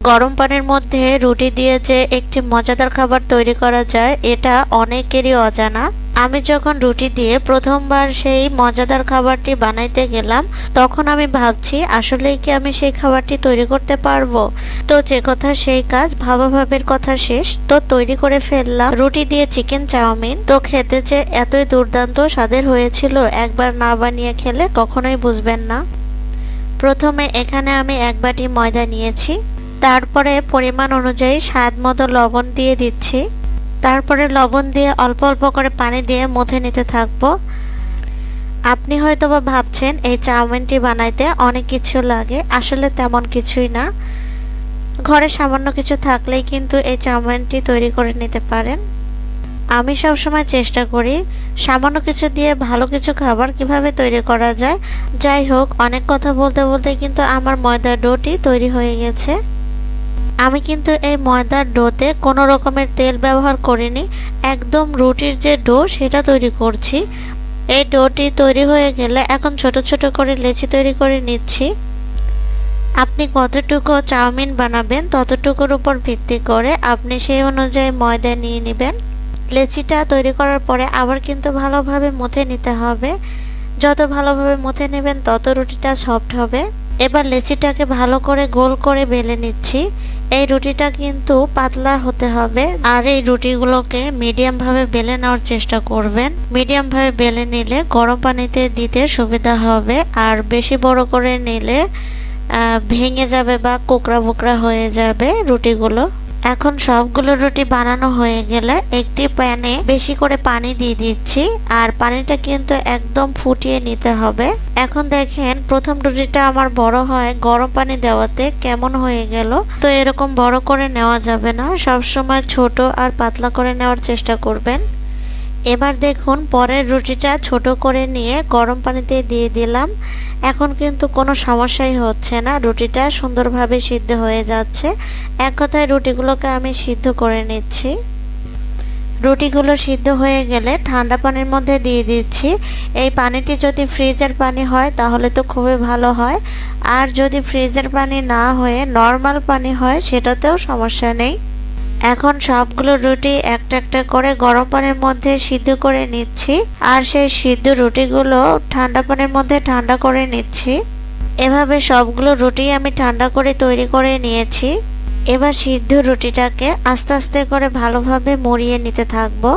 গরম পানির মধ্যে রুটি দিয়ে যে একটি মজাদার খাবার তৈরি করা যায় এটা অনেকেরই অজানা। আমি যখন রুটি দিয়ে প্রথমবার সেই মজাদার খাবারটি বানাইতে গেলাম তখন আমি ভাবছি আসলেই কি আমি সেই খাবারটি তৈরি করতে পারবো। তো যে কথা সেই কাজ, ভাবাভাবের কথা শেষ, তো তৈরি করে ফেললাম রুটি দিয়ে চিকেন চাউমিন। তো খেতে যে এতই দুর্দান্ত স্বাদের হয়েছিল, একবার না বানিয়ে খেলে কখনোই বুঝবেন না। প্রথমে এখানে আমি 1 বাটি ময়দা নিয়েছি, তারপরে পরিমাণ অনুযায়ী স্বাদ মতো লবণ দিয়ে দিচ্ছি, তারপরে লবণ দিয়ে অল্প অল্প করে পানি দিয়ে মথে নিতে থাকবো। আপনি হয়তোবা ভাবছেন এই চাউমিনটি বানাইতে অনেক কিছু লাগে, আসলে তেমন কিছুই না। ঘরে সামান্য কিছু থাকলেই কিন্তু এই চাউমিনটি তৈরি করে নিতে পারেন। আমি সবসময় চেষ্টা করি সামান্য কিছু দিয়ে ভালো কিছু খাবার কিভাবে তৈরি করা যায়। যাই হোক, অনেক কথা বলতে বলতে কিন্তু আমার ময়দার ডোটি তৈরি হয়ে গেছে। আমি কিন্তু এই ময়দার ডোতে কোনো রকমের তেল ব্যবহার করিনি, একদম রুটির যে ডো সেটা তৈরি করছি। এই ডোটি তৈরি হয়ে গেলে এখন ছোট ছোট করে লেচি তৈরি করে নিচ্ছি। আপনি কতটুকু চাউমিন বানাবেন ততটুকুর উপর ভিত্তি করে আপনি সেই অনুযায়ী ময়দা নিয়ে নেবেন। লেচিটা তৈরি করার পরে আবার কিন্তু ভালোভাবে মথে নিতে হবে। যত ভালোভাবে মথে নেবেন তত রুটিটা সফট হবে। এবার লেচিটাকে ভালো করে গোল করে বেলে নিচ্ছি। এই রুটিটা কিন্তু পাতলা হতে হবে, আর এই রুটিগুলোকে মিডিয়াম ভাবে বেলে নেওয়ার চেষ্টা করবেন। মিডিয়াম ভাবে বেলে নিলে গরম পানিতে দিতে সুবিধা হবে, আর বেশি বড় করে নিলে ভেঙে যাবে বা কোকড়া বোকরা হয়ে যাবে রুটিগুলো। এখন সবগুলো রুটি বানানো হয়ে গেলে একটি প্যানে বেশি করে পানি দিয়ে দিচ্ছি, আর পানিটা কিন্তু একদম ফুটিয়ে নিতে হবে। এখন দেখেন প্রথম রুটিটা আমার বড় হয় গরম পানি দেওয়াতে কেমন হয়ে গেল। তো এরকম বড় করে নেওয়া যাবে না, সবসময় ছোট আর পাতলা করে নেওয়ার চেষ্টা করবেন। এবার দেখুন পরের রুটিটা ছোট করে নিয়ে গরম পানিতে দিয়ে দিলাম। এখন কিন্তু কোনো সমস্যাই হচ্ছে না, রুটিটা সুন্দরভাবে সিদ্ধ হয়ে যাচ্ছে। এক কথায় রুটিগুলোকে আমি সিদ্ধ করে নিচ্ছি। রুটিগুলো সিদ্ধ হয়ে গেলে ঠান্ডা পানির মধ্যে দিয়ে দিচ্ছি। এই পানিটি যদি ফ্রিজের পানি হয় তাহলে তো খুবই ভালো হয়, আর যদি ফ্রিজের পানি না হয়ে নর্মাল পানি হয় সেটাতেও সমস্যা নেই। এখন সবগুলো রুটি একটা একটা করে গরম পানির মধ্যে সিদ্ধ করে নিচ্ছি, আর সেই সিদ্ধ রুটিগুলো ঠান্ডা পানির মধ্যে ঠান্ডা করে নিচ্ছি। এভাবে সবগুলো রুটি আমি ঠান্ডা করে তৈরি করে নিয়েছি। এবার সিদ্ধ রুটিটাকে আস্তে আস্তে করে ভালোভাবে মুড়িয়ে নিতে থাকবো।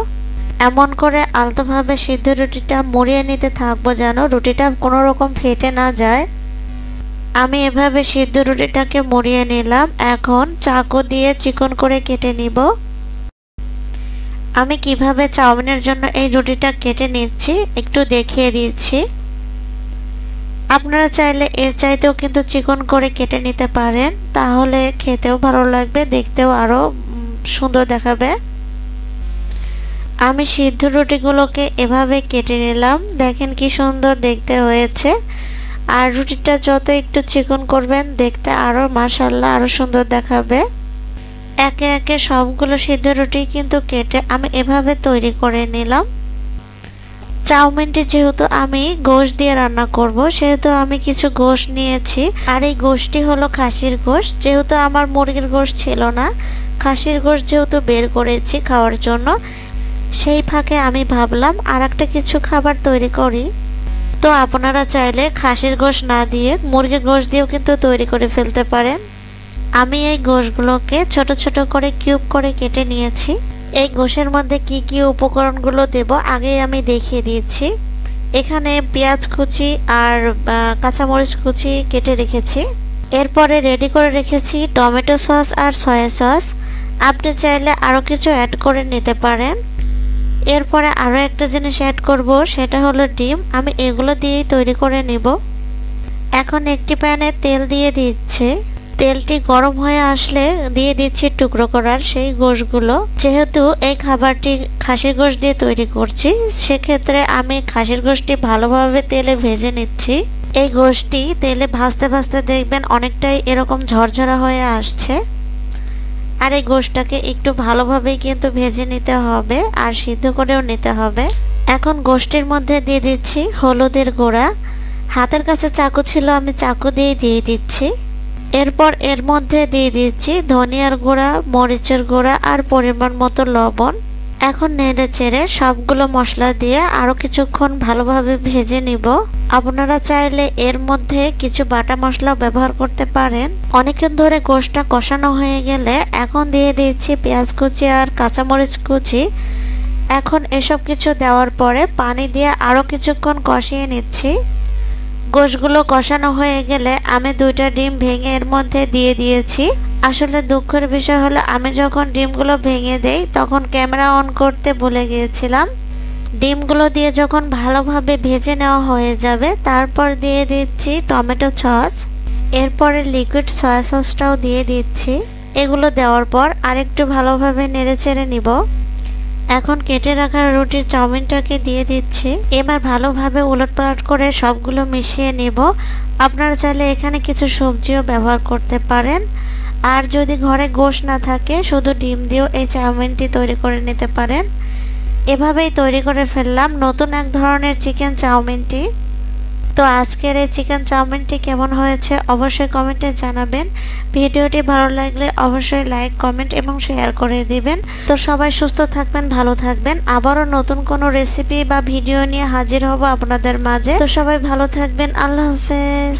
এমন করে আলতোভাবে সিদ্ধ রুটিটা মুড়িয়ে নিতে থাকবো যেন রুটিটা কোনো রকম ফেটে না যায়। আমি এভাবে সিদ্ধ রুটিটাকে মুড়িয়ে নিলাম। এখন চাকু দিয়ে চিকন করে কেটে নিব। আমি কিভাবে চাউমিনের জন্য এই রুটিটা কেটে নিচ্ছি একটু দেখিয়ে দিচ্ছি। আপনারা চাইলে এর চাইতেও কিন্তু চিকন করে কেটে নিতে পারেন, তাহলে খেতেও ভালো লাগবে, দেখতেও আরো সুন্দর দেখাবে। আমি সিদ্ধ রুটিগুলোকে এভাবে কেটে নিলাম, দেখেন কি সুন্দর দেখতে হয়েছে। আর রুটিটা যত একটু চিকন করবেন দেখতে আরো মাশাআল্লাহ আরো সুন্দর দেখাবে। একে একে সবগুলো সিদ্ধ রুটি কিন্তু কেটে আমি এভাবে তৈরি করে নিলাম। চাউমিনটি যেহেতু আমি গোশত দিয়ে রান্না করব সেহেতু আমি কিছু গোশত নিয়েছি, আর এই গোশতটি হলো খাসির গোশত। যেহেতু আমার মুরগির গোশত ছিল না, খাসির গোশত যেহেতু বের করেছি খাওয়ার জন্য, সেই ফাঁকে আমি ভাবলাম আর একটা কিছু খাবার তৈরি করি। তো আপনারা চাইলে খাসির গোশত না দিয়ে মুরগির গোশত দিয়েও কিন্তু তৈরি করে ফেলতে পারেন। আমি এই গোশতগুলোকে ছোট ছোট করে কিউব করে কেটে নিয়েছি। এই গোশের মধ্যে কি কি উপকরণগুলো দেব আগেই আমি দেখিয়ে দিয়েছি। এখানে পেঁয়াজ কুচি আর কাঁচামরিচ কুচি কেটে রেখেছি। এরপরে রেডি করে রেখেছি টমেটো সস আর সয়া সস। আপনি চাইলে আরও কিছু অ্যাড করে নিতে পারেন। এরপরে আরও একটা জিনিস অ্যাড করব, সেটা হলো ডিম। আমি এগুলো দিয়েই তৈরি করে নিব। এখন একটি প্যানে তেল দিয়ে দিচ্ছি। তেলটি গরম হয়ে আসলে দিয়ে দিচ্ছি টুকরো করার সেই গোশতগুলো। যেহেতু এই খাবারটি খাসির গোশত দিয়ে তৈরি করছি, সেক্ষেত্রে আমি খাসির গোশতটি ভালোভাবে তেলে ভেজে নিচ্ছি। এই গোশতটি তেলে ভাজতে ভাজতে দেখবেন অনেকটাই এরকম ঝরঝরা হয়ে আসছে। আর এই গোশতটাকে একটু ভালোভাবেই কিন্তু ভেজে নিতে হবে আর সিদ্ধ করেও নিতে হবে। এখন গোশতের মধ্যে দিয়ে দিচ্ছি হলুদের গুঁড়া। হাতের কাছে চাকু ছিল, আমি চাকু দিয়ে দিচ্ছি। এরপর এর মধ্যে দিয়ে দিচ্ছি ধনিয়ার গুঁড়া, মরিচের গুঁড়া আর পরিমাণ মতো লবণ। এখন নেড়ে চেড়ে সবগুলো মশলা দিয়ে আরো কিছুক্ষণ ভালোভাবে ভেজে নিব। আপনারা চাইলে এর মধ্যে কিছু বাটা মশলা ব্যবহার করতে পারেন। অনেকক্ষণ ধরে গোশটা কষানো হয়ে গেলে এখন দিয়ে দিচ্ছি পেঁয়াজ কুচি আর কাঁচামরিচ কুচি। এখন এসব কিছু দেওয়ার পরে পানি দিয়ে আরো কিছুক্ষণ কষিয়ে নিচ্ছি। গোশগুলো কষানো হয়ে গেলে আমি 2টা ডিম ভেঙে এর মধ্যে দিয়ে দিয়েছি। আসলে দুঃখের বিষয় হলো আমি যখন ডিমগুলো ভেঙে দেই তখন ক্যামেরা অন করতে ভুলে গিয়েছিলাম। ডিমগুলো দিয়ে যখন ভালোভাবে ভেজে নেওয়া হয়ে যাবে তারপর দিয়ে দিচ্ছি টমেটো সস, এরপরে লিকুইড সয়া সসটাও দিয়ে দিচ্ছি। এগুলো দেওয়ার পর আরেকটু ভালোভাবে নেড়েচেড়ে নিব। এখন কেটে রাখা রুটির চাউমিনটাকে দিয়ে দিচ্ছি। এবার ভালোভাবে উলটপালট করে সবগুলো মিশিয়ে নেব। আপনারা চাইলে এখানে কিছু সবজিও ব্যবহার করতে পারেন। আর যদি ঘরে গোশ না থাকে শুধু ডিম দিয়েও এই চাউমিনটি তৈরি করে নিতে পারেন। এভাবেই তৈরি করে ফেললাম নতুন এক ধরনের চিকেন চাউমিনটি। তো আজকের এই চিকেন চাউমিনটি কেমন হয়েছে অবশ্যই কমেন্টে জানাবেন। ভিডিওটি ভালো লাগলে অবশ্যই লাইক, কমেন্ট এবং শেয়ার করে দিবেন। তো সবাই সুস্থ থাকবেন, ভালো থাকবেন। আবারও নতুন কোনো রেসিপি বা ভিডিও নিয়ে হাজির হব আপনাদের মাঝে। তো সবাই ভালো থাকবেন। আল্লাহ হাফেজ।